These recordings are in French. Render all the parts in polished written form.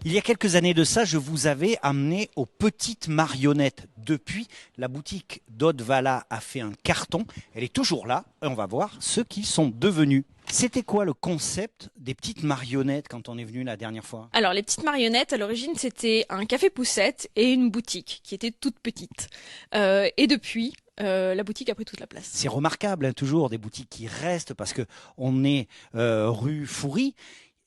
Il y a quelques années de ça, je vous avais amené aux petites marionnettes. Depuis, la boutique d'Haute-Valla a fait un carton. Elle est toujours là et on va voir ce qu'ils sont devenus. C'était quoi le concept des petites marionnettes quand on est venu la dernière fois? Alors, les petites marionnettes, à l'origine, c'était un café poussette et une boutique qui était toute petite. Et depuis, la boutique a pris toute la place. C'est remarquable, hein, toujours des boutiques qui restent parce que on est rue Fourie.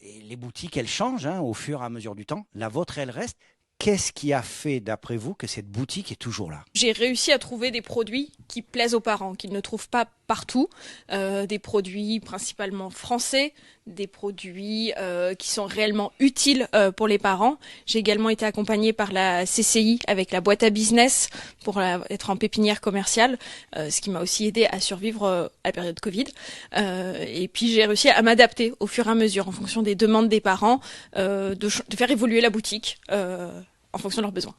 Et les boutiques, elles changent hein, au fur et à mesure du temps. La vôtre, elle reste. Qu'est-ce qui a fait, d'après vous, que cette boutique est toujours là? J'ai réussi à trouver des produits qui plaisent aux parents, qu'ils ne trouvent pas partout. Des produits principalement français, des produits qui sont réellement utiles pour les parents. J'ai également été accompagnée par la CCI avec la boîte à business pour être en pépinière commerciale, ce qui m'a aussi aidé à survivre à la période Covid. Et puis j'ai réussi à m'adapter au fur et à mesure en fonction des demandes des parents, de faire évoluer la boutique en fonction de leurs besoins.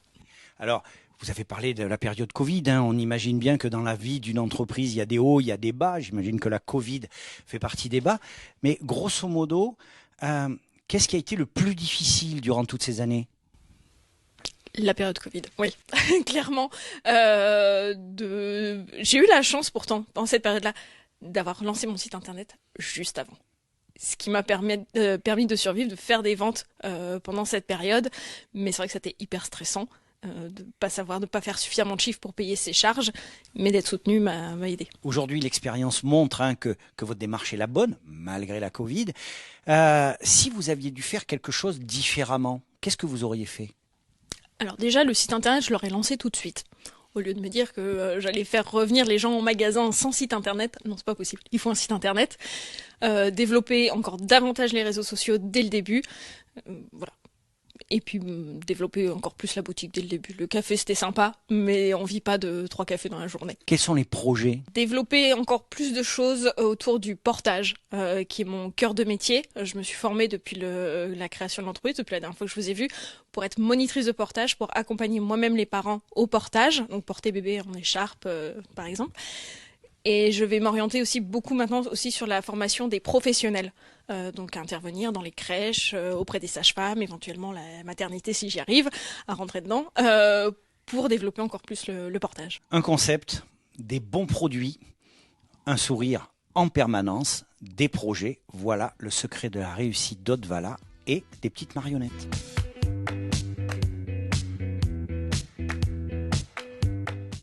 Alors, vous avez parlé de la période Covid. Hein. On imagine bien que dans la vie d'une entreprise, il y a des hauts, il y a des bas. J'imagine que la Covid fait partie des bas. Mais grosso modo, qu'est-ce qui a été le plus difficile durant toutes ces années? La période Covid, oui, clairement. J'ai eu la chance pourtant, dans cette période-là, d'avoir lancé mon site internet juste avant. Ce qui m'a permis de survivre, de faire des ventes pendant cette période. Mais c'est vrai que c'était hyper stressant de pas savoir, de pas faire suffisamment de chiffres pour payer ses charges, mais d'être soutenu m'a aidé. Aujourd'hui, l'expérience montre hein, que votre démarche est la bonne, malgré la Covid. Si vous aviez dû faire quelque chose différemment, qu'est-ce que vous auriez fait? Alors déjà, le site internet, je l'aurais lancé tout de suite. Au lieu de me dire que j'allais faire revenir les gens au magasin sans site internet, non, c'est pas possible. Il faut un site internet. Développer encore davantage les réseaux sociaux dès le début. Voilà. Et puis développer encore plus la boutique dès le début. Le café, c'était sympa, mais on vit pas de 3 cafés dans la journée. Quels sont les projets? Développer encore plus de choses autour du portage, qui est mon cœur de métier. Je me suis formée depuis la création de l'entreprise, depuis la dernière fois que je vous ai vu, pour être monitrice de portage, pour accompagner moi-même les parents au portage, donc porter bébé en écharpe, par exemple. Et je vais m'orienter aussi beaucoup maintenant aussi sur la formation des professionnels. Donc à intervenir dans les crèches, auprès des sages-femmes, éventuellement la maternité si j'y arrive, à rentrer dedans, pour développer encore plus le portage. Un concept, des bons produits, un sourire en permanence, des projets. Voilà le secret de la réussite d'Haute-Valla et des petites marionnettes.